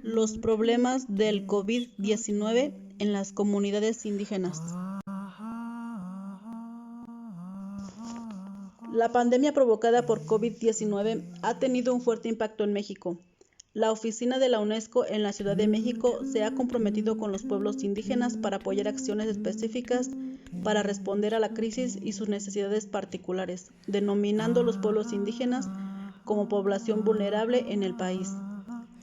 Los problemas del COVID-19 en las comunidades indígenas. La pandemia provocada por COVID-19 ha tenido un fuerte impacto en México. La oficina de la UNESCO en la Ciudad de México se ha comprometido con los pueblos indígenas para apoyar acciones específicas para responder a la crisis y sus necesidades particulares, denominando los pueblos indígenas como población vulnerable en el país.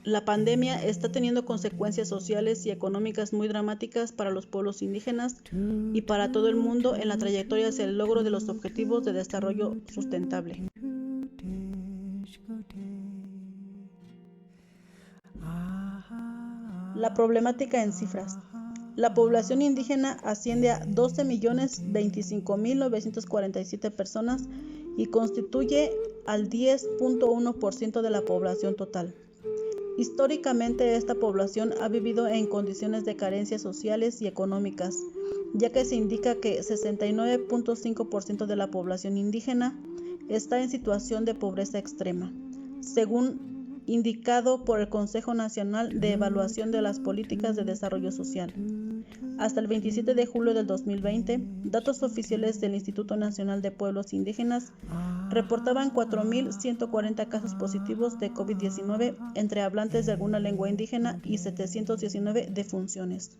La pandemia está teniendo consecuencias sociales y económicas muy dramáticas para los pueblos indígenas y para todo el mundo en la trayectoria hacia el logro de los objetivos de desarrollo sustentable. La problemática en cifras. La población indígena asciende a 12.025.947 personas y constituye al 10.1% de la población total. Históricamente, esta población ha vivido en condiciones de carencias sociales y económicas, ya que se indica que 69.5% de la población indígena está en situación de pobreza extrema, según indicado por el Consejo Nacional de Evaluación de las Políticas de Desarrollo Social. Hasta el 27 de julio del 2020, datos oficiales del Instituto Nacional de Pueblos Indígenas reportaban 4.140 casos positivos de COVID-19 entre hablantes de alguna lengua indígena y 719 defunciones.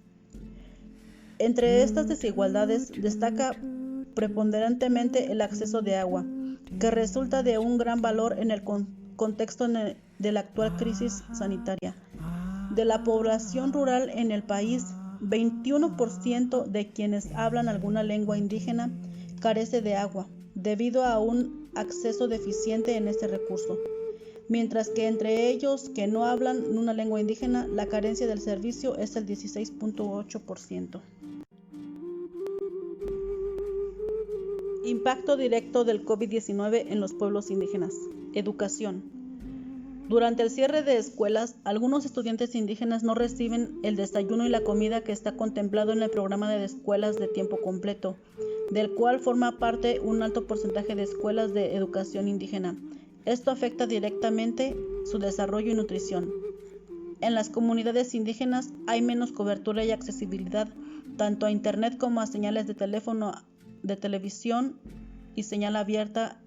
Entre estas desigualdades destaca preponderantemente el acceso de agua, que resulta de un gran valor en el contexto de la actual crisis sanitaria. De la población rural en el país, 21% de quienes hablan alguna lengua indígena carece de agua, debido a un acceso deficiente en este recurso, mientras que entre ellos que no hablan una lengua indígena, la carencia del servicio es el 16.8%. Impacto directo del COVID-19 en los pueblos indígenas. Educación. Durante el cierre de escuelas, algunos estudiantes indígenas no reciben el desayuno y la comida que está contemplado en el programa de escuelas de tiempo completo, del cual forma parte un alto porcentaje de escuelas de educación indígena. Esto afecta directamente su desarrollo y nutrición. En las comunidades indígenas hay menos cobertura y accesibilidad tanto a internet como a señales de teléfono, de televisión y señal abierta,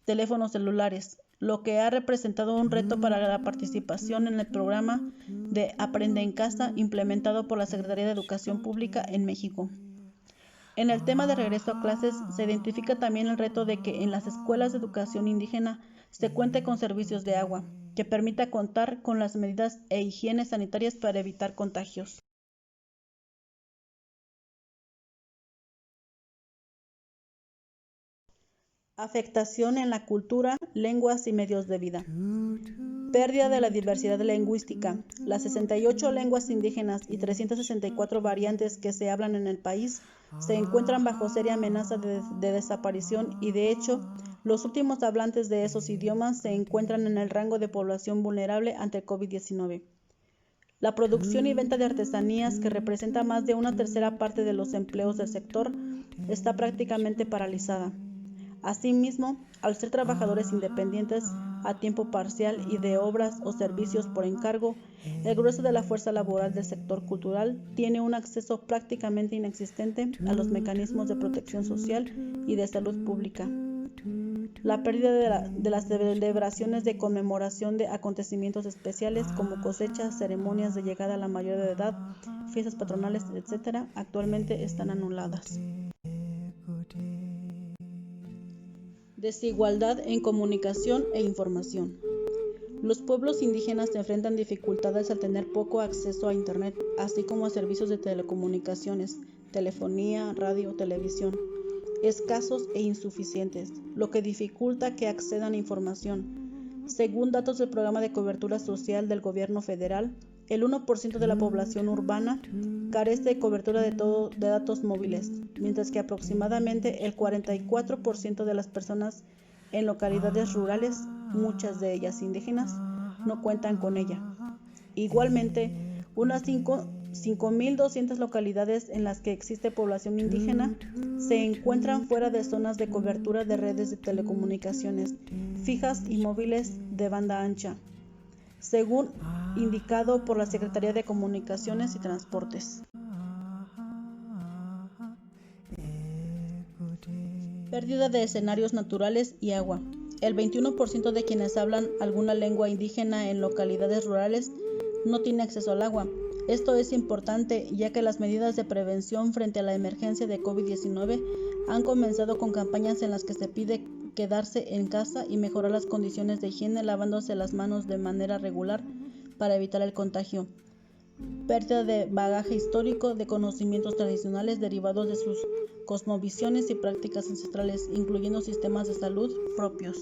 teléfonos celulares, lo que ha representado un reto para la participación en el programa de Aprende en Casa implementado por la Secretaría de Educación Pública en México. En el tema de regreso a clases se identifica también el reto de que en las escuelas de educación indígena se cuente con servicios de agua, que permita contar con las medidas e higiene sanitarias para evitar contagios. Afectación en la cultura, lenguas y medios de vida. Pérdida de la diversidad lingüística. Las 68 lenguas indígenas y 364 variantes que se hablan en el país se encuentran bajo seria amenaza de desaparición y, de hecho, los últimos hablantes de esos idiomas se encuentran en el rango de población vulnerable ante el COVID-19. La producción y venta de artesanías, que representa más de una tercera parte de los empleos del sector, está prácticamente paralizada. Asimismo, al ser trabajadores independientes a tiempo parcial y de obras o servicios por encargo, el grueso de la fuerza laboral del sector cultural tiene un acceso prácticamente inexistente a los mecanismos de protección social y de salud pública. La pérdida de las celebraciones de conmemoración de acontecimientos especiales como cosechas, ceremonias de llegada a la mayoría de edad, fiestas patronales, etc., actualmente están anuladas. Desigualdad en comunicación e información. Los pueblos indígenas enfrentan dificultades al tener poco acceso a Internet, así como a servicios de telecomunicaciones, telefonía, radio, televisión, escasos e insuficientes, lo que dificulta que accedan a información. Según datos del Programa de Cobertura Social del Gobierno Federal, el 1% de la población urbana carece de cobertura de datos móviles, mientras que aproximadamente el 44% de las personas en localidades rurales, muchas de ellas indígenas, no cuentan con ella. Igualmente, unas 5 5.200 localidades en las que existe población indígena se encuentran fuera de zonas de cobertura de redes de telecomunicaciones fijas y móviles de banda ancha, según indicado por la Secretaría de Comunicaciones y Transportes. Pérdida de escenarios naturales y agua. El 21% de quienes hablan alguna lengua indígena en localidades rurales no tiene acceso al agua. Esto es importante ya que las medidas de prevención frente a la emergencia de COVID-19 han comenzado con campañas en las que se pide quedarse en casa y mejorar las condiciones de higiene lavándose las manos de manera regular para evitar el contagio. Pérdida de bagaje histórico, de conocimientos tradicionales derivados de sus cosmovisiones y prácticas ancestrales, incluyendo sistemas de salud propios.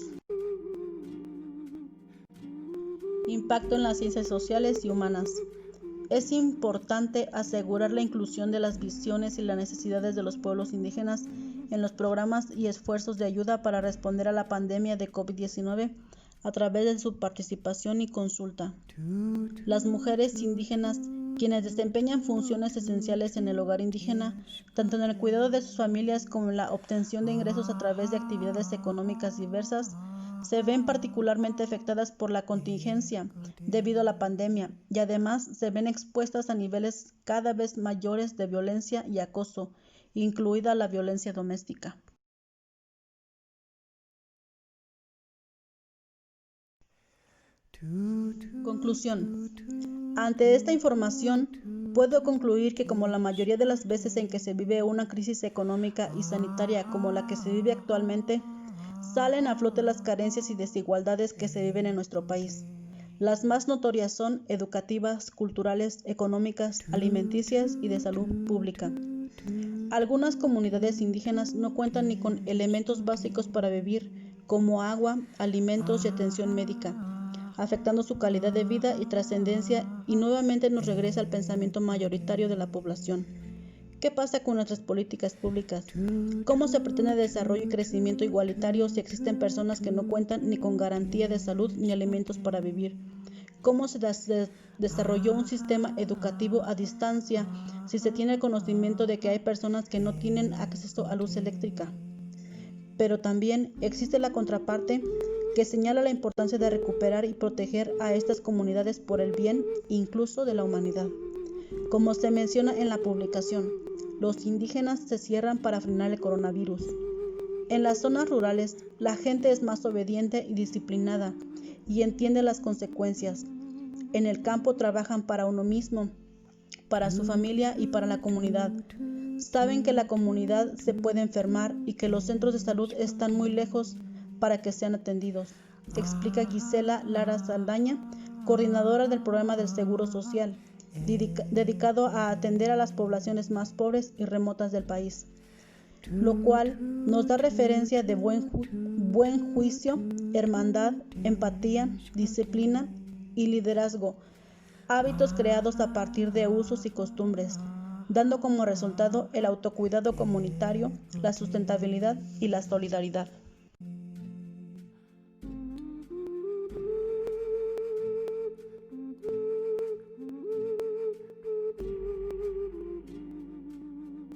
Impacto en las ciencias sociales y humanas. Es importante asegurar la inclusión de las visiones y las necesidades de los pueblos indígenas en los programas y esfuerzos de ayuda para responder a la pandemia de COVID-19 a través de su participación y consulta. Las mujeres indígenas, quienes desempeñan funciones esenciales en el hogar indígena, tanto en el cuidado de sus familias como en la obtención de ingresos a través de actividades económicas diversas, se ven particularmente afectadas por la contingencia debido a la pandemia y además se ven expuestas a niveles cada vez mayores de violencia y acoso, incluida la violencia doméstica. Conclusión. Ante esta información, puedo concluir que como la mayoría de las veces en que se vive una crisis económica y sanitaria como la que se vive actualmente, salen a flote las carencias y desigualdades que se viven en nuestro país. Las más notorias son educativas, culturales, económicas, alimenticias y de salud pública. Algunas comunidades indígenas no cuentan ni con elementos básicos para vivir, como agua, alimentos y atención médica, afectando su calidad de vida y trascendencia, y nuevamente nos regresa al pensamiento mayoritario de la población. ¿Qué pasa con nuestras políticas públicas? ¿Cómo se pretende desarrollo y crecimiento igualitario si existen personas que no cuentan ni con garantía de salud ni alimentos para vivir? ¿Cómo se desarrolló un sistema educativo a distancia si se tiene el conocimiento de que hay personas que no tienen acceso a luz eléctrica? Pero también existe la contraparte que señala la importancia de recuperar y proteger a estas comunidades por el bien incluso de la humanidad. Como se menciona en la publicación, los indígenas se cierran para frenar el coronavirus. En las zonas rurales, la gente es más obediente y disciplinada y entiende las consecuencias. En el campo trabajan para uno mismo, para su familia y para la comunidad. Saben que la comunidad se puede enfermar y que los centros de salud están muy lejos para que sean atendidos, explica Gisela Lara Saldaña, coordinadora del programa del Seguro Social, dedicado a atender a las poblaciones más pobres y remotas del país, lo cual nos da referencia de buen juicio, hermandad, empatía, disciplina y liderazgo, hábitos creados a partir de usos y costumbres, dando como resultado el autocuidado comunitario, la sustentabilidad y la solidaridad.